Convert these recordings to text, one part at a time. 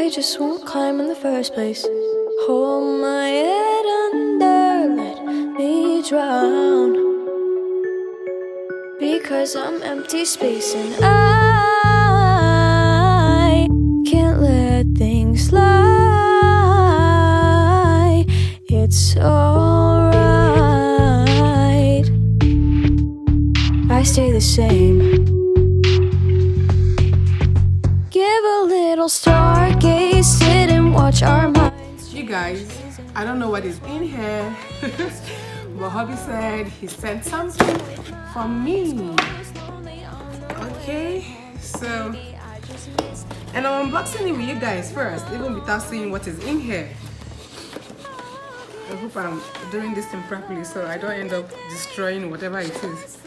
they just won't climb in the first place. Hold my head under, let me drown, because I'm empty space and I can't let things lie. It's alright, I stay the same. Give a little stargaze, sit and watch our minds. You guys, I don't know what is in here, but hubby said he sent something for me. Okay, so, and I'm unboxing it with you guys first, even without seeing what is in here. I hope I'm doing this thing properly so I don't end up destroying whatever it is.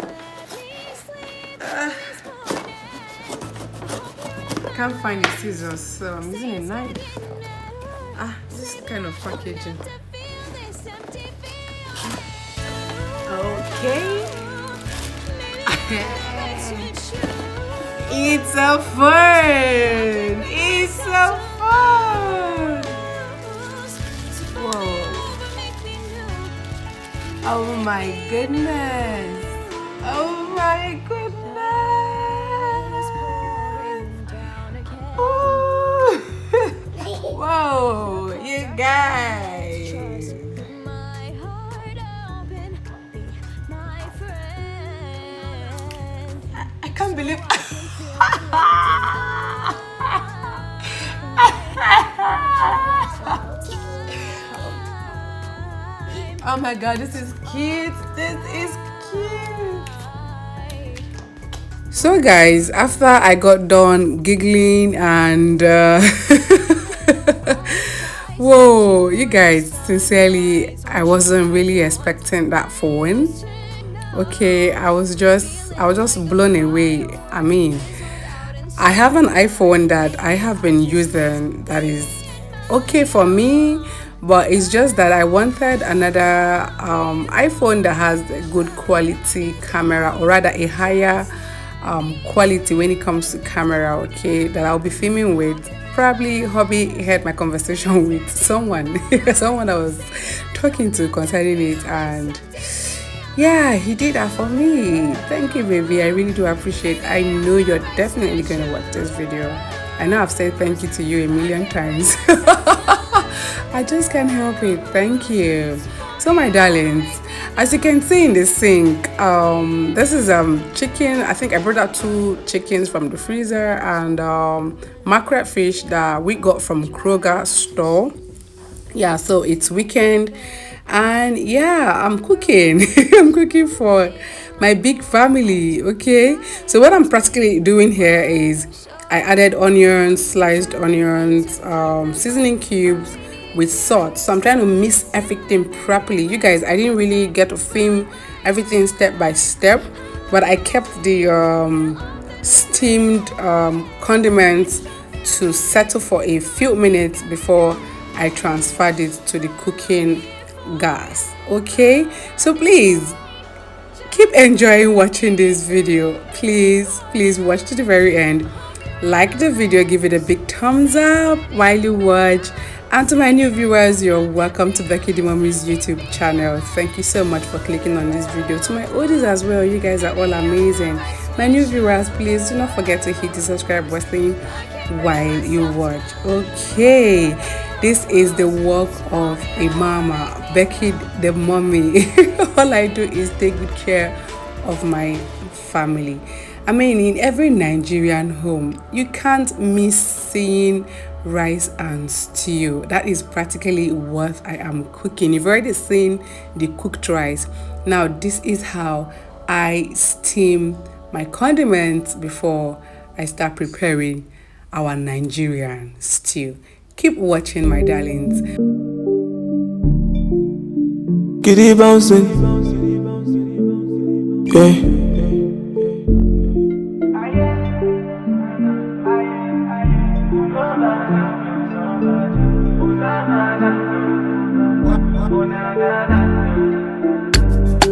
I can't find the scissors, so I'm using a knife. This kind of packaging. Okay. It's a fun. It's a fun. Whoa. Oh my goodness. Oh my goodness. Whoa, you guys. I can't believe. Oh my god, this is cute. This is cute. So guys, after I got done giggling and whoa, you guys, sincerely, I wasn't really expecting that phone. Okay, I was just blown away. I mean, I have an iPhone that I have been using that is okay for me, but it's just that I wanted another iPhone that has a good quality camera, or rather a higher quality when it comes to camera, okay, that I'll be filming with. Probably hubby heard my conversation with someone I was talking to concerning it, and yeah, he did that for me. Thank you, baby. I really do appreciate it. I know you're definitely gonna watch this video. I know I've said thank you to you a million times. I just can't help it. Thank you. So my darlings, as you can see in the sink, this is chicken. I think I brought out 2 chickens from the freezer, and mackerel fish that we got from Kroger store. Yeah, so it's weekend, and yeah, I'm cooking. I'm cooking for my big family. Okay, so what I'm practically doing here is I added onions, sliced onions, seasoning cubes with salt. So I'm trying to mix everything properly. You guys, I didn't really get to film everything step by step, but I kept the steamed condiments to settle for a few minutes before I transferred it to the cooking gas. Okay, so please keep enjoying watching this video. Please watch to the very end. Like the video, give it a big thumbs up while you watch. And to my new viewers, you're welcome to Becky the Mommy's YouTube channel. Thank you so much for clicking on this video. To my oldies as well, you guys are all amazing. My new viewers, please do not forget to hit the subscribe button while you watch. Okay, this is the work of a mama, Becky the Mommy. All I do is take good care of my family. I mean, in every Nigerian home, you can't miss seeing rice and stew. That is practically what I am cooking. You've already seen the cooked rice. Now this is how I steam my condiments before I start preparing our Nigerian stew. Keep watching, my darlings. Get it bouncing, yeah.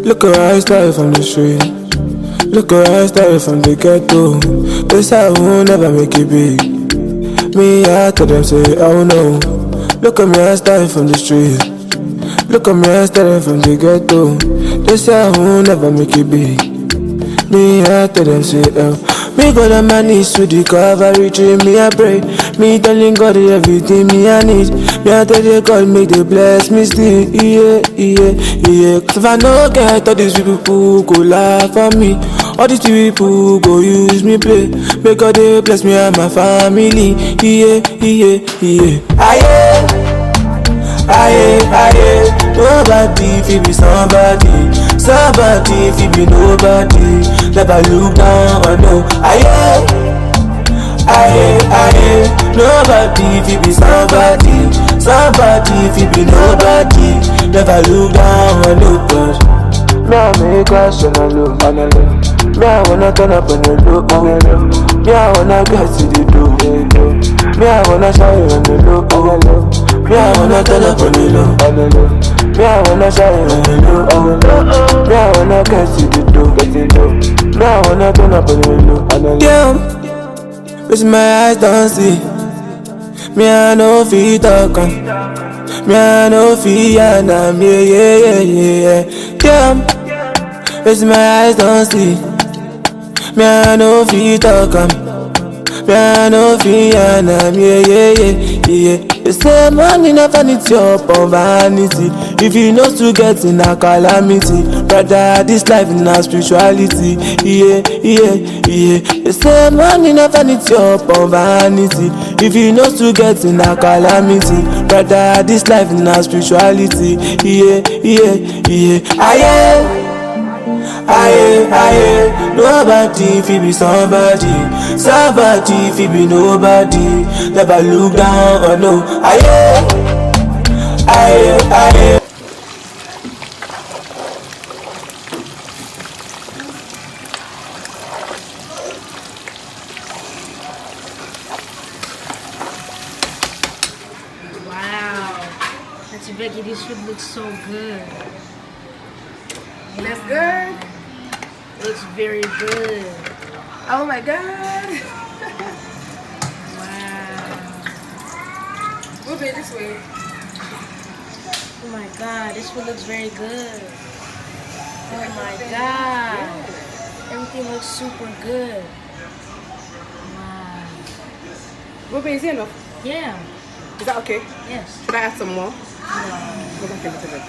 Look at her style from the street. Look at her style from the ghetto. This I will never make it big. Me, I tell them say, oh no. Look at me, I started from the street. Look at me, I started from the ghetto. They say I won't never make it big. Me, I tell them say, oh. Me go on my knees to the Calvary tree, me I pray. Me telling God everything me I need. Me I tell the God make they bless me still. Yeah, yeah, yeah. Cause if I no get all these people who go laugh at me, all these people go use me play. Make God they bless me and my family. Yeah, yeah, yeah. Aye, nobody fi be somebody. Somebody fi be nobody. Never look down or no. Aye, nobody fi be somebody. Somebody fi be nobody. Never look down or no. Me I make us on a low, on a low. Me I wanna turn up on a low, on a low. Me I wanna get to the door, me I wanna shine on the low, on a low. Me I wanna turn up on the low, on the low. Me I wanna shine on the low, on the low. Me I wanna get to the door, get the door. Me I wanna turn up on the low, on the low. Damn, with my eyes don't see. Me I no fit talk on. Me I no fit and I'm yeah. Damn, with my eyes don't see. Me I no fit talk on. Me I no fit and I'm yeah. They say money never needs your upon vanity. If you know to get in a calamity, brother, this life in a spirituality. Yeah. They say money never needs your upon vanity. If you know to get in a calamity, brother, this life in a spirituality. Yeah. Aye, nobody fi be somebody. Somebody fi be nobody. Never look down or no. Aye. Wow, Auntie Becky, this food looks so good. That's good. Looks very good. Oh my god. Wow. Move it this way. Oh my god, this food looks very good. Oh my god. Everything looks super good. Wow. Move it, is it enough? Yeah. Is that okay? Yes. Should I add some more? No. Go back a little bit.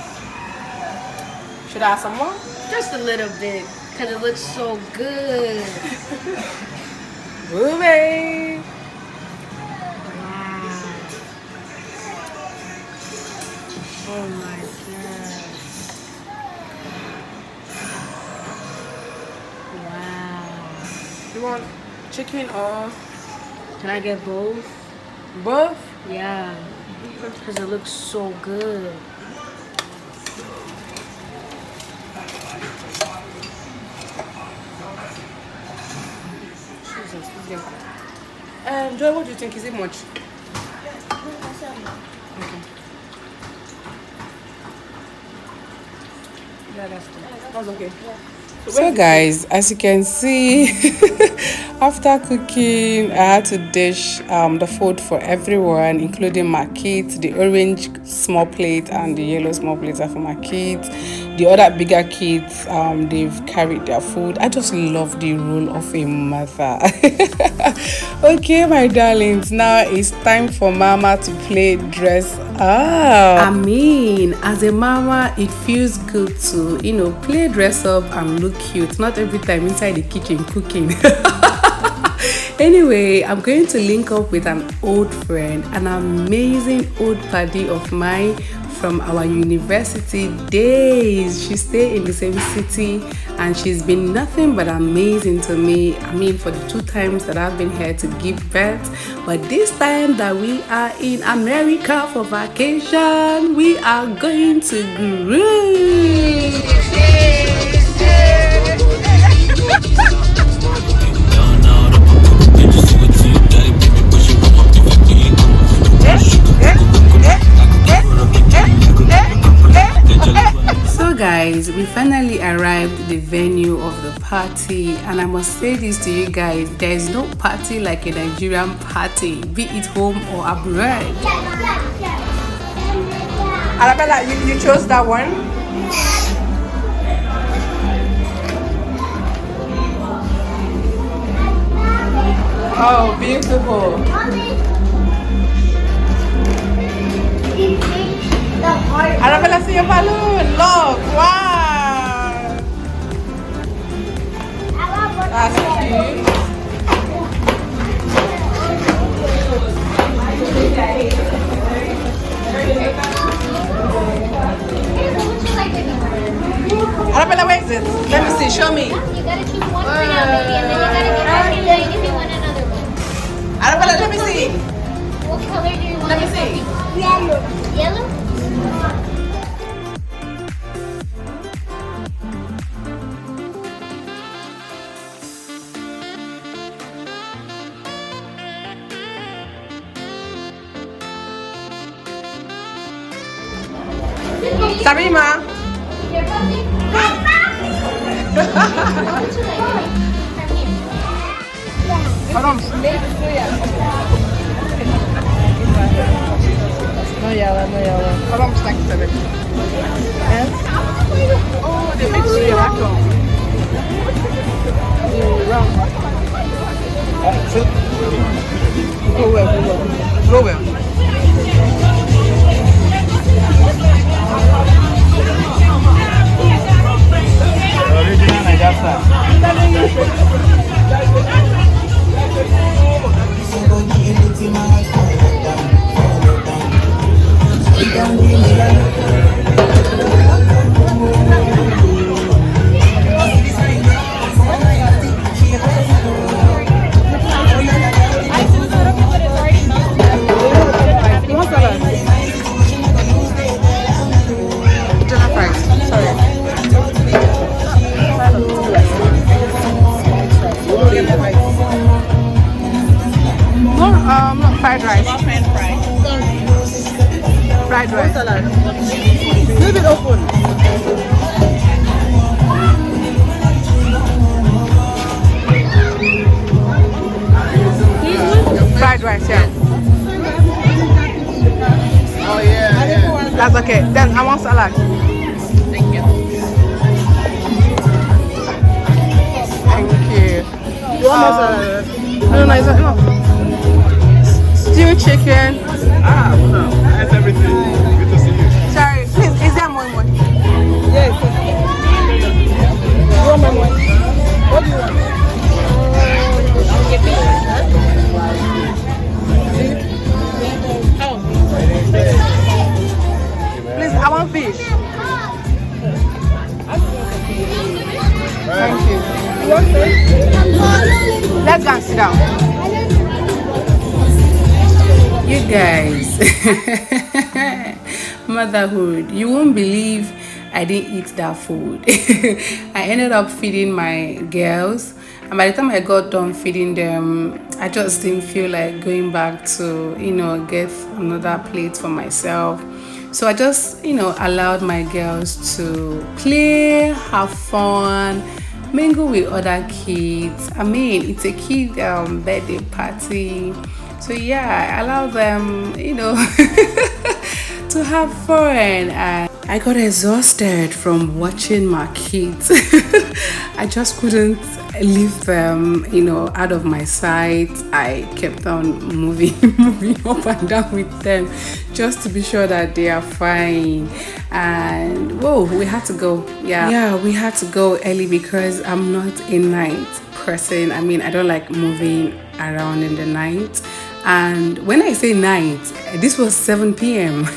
Should I add some more? Just a little bit, because it looks so good. Move it. Wow. Oh my god. Wow. You want chicken or Can I get both? both? Yeah. Because it looks so good. Joy, what do you think? Is it much? Okay. Yeah, that's okay. So guys, as you can see, after cooking, I had to dish the food for everyone, including my kids. The orange small plate and the yellow small plates are for my kids. The other bigger kids, they've carried their food. I just love the role of a mother. Okay, my darlings, now it's time for mama to play dress up. I mean, as a mama, it feels good to, play dress up and look cute. Not every time inside the kitchen cooking. Anyway, I'm going to link up with an old friend, an amazing old buddy of mine from our university days. She stayed in the same city and she's been nothing but amazing to me. I mean, for the 2 times that I've been here to give birth, but this time that we are in America for vacation, we are going to groove. guys, we finally arrived at the venue of the party, and I must say this to you guys, there is no party like a Nigerian party, be it home or abroad. Arabella, you chose that one? Oh, beautiful. Arabella, see your balloon. Look, wow. That's cute. Arabella, where is it? Let me see. Show me. You gotta choose one for now, baby, and then you gotta get back in line if you want another one. Arabella, let me see. What color do you want? Let me see. Yellow. Yellow? Sarima. No yellow, no yellow. Hold on, snack to it. Yes? Oh, they make sure you like them. Go well. Go well. Original Niger style. Jollof rice. Sorry. No, fried rice. Fried rice. Salad. Leave it open. Fried rice, yeah. Oh yeah. That's okay. Then I want salad. Thank you. Thank you. You want more salad? No, it's not enough. Stew chicken. Ah, no. That's everything. Good to see you. Sorry, please, is there more? Yes. You want more? What do you want? Please, I want fish. Thank you. You want fish? Let's go and sit down. You guys, motherhood, you won't believe I didn't eat that food. I ended up feeding my girls, and by the time I got done feeding them, I just didn't feel like going back to, get another plate for myself. So I just, allowed my girls to play, have fun, mingle with other kids. I mean, it's a kid birthday party. So yeah, I allow them, to have fun. And I got exhausted from watching my kids. I just couldn't leave them, out of my sight. I kept on moving up and down with them just to be sure that they are fine. And whoa, we had to go. Yeah, we had to go early because I'm not a night person. I mean, I don't like moving around in the night. And when I say night, this was 7 p.m.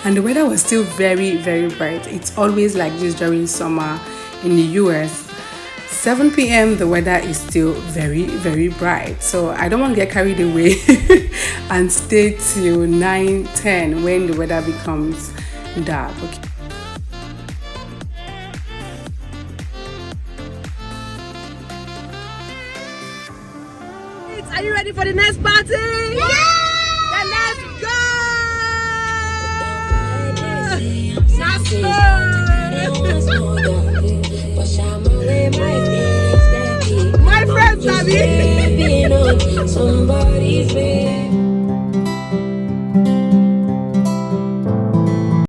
and the weather was still very, very bright. It's always like this during summer in the US. 7 p.m. the weather is still very, very bright. So I don't want to get carried away and stay till 9, 10 when the weather becomes dark. Okay. Are you ready for the next party? Yeah! Then let's go! Let's go! My friends, Abby.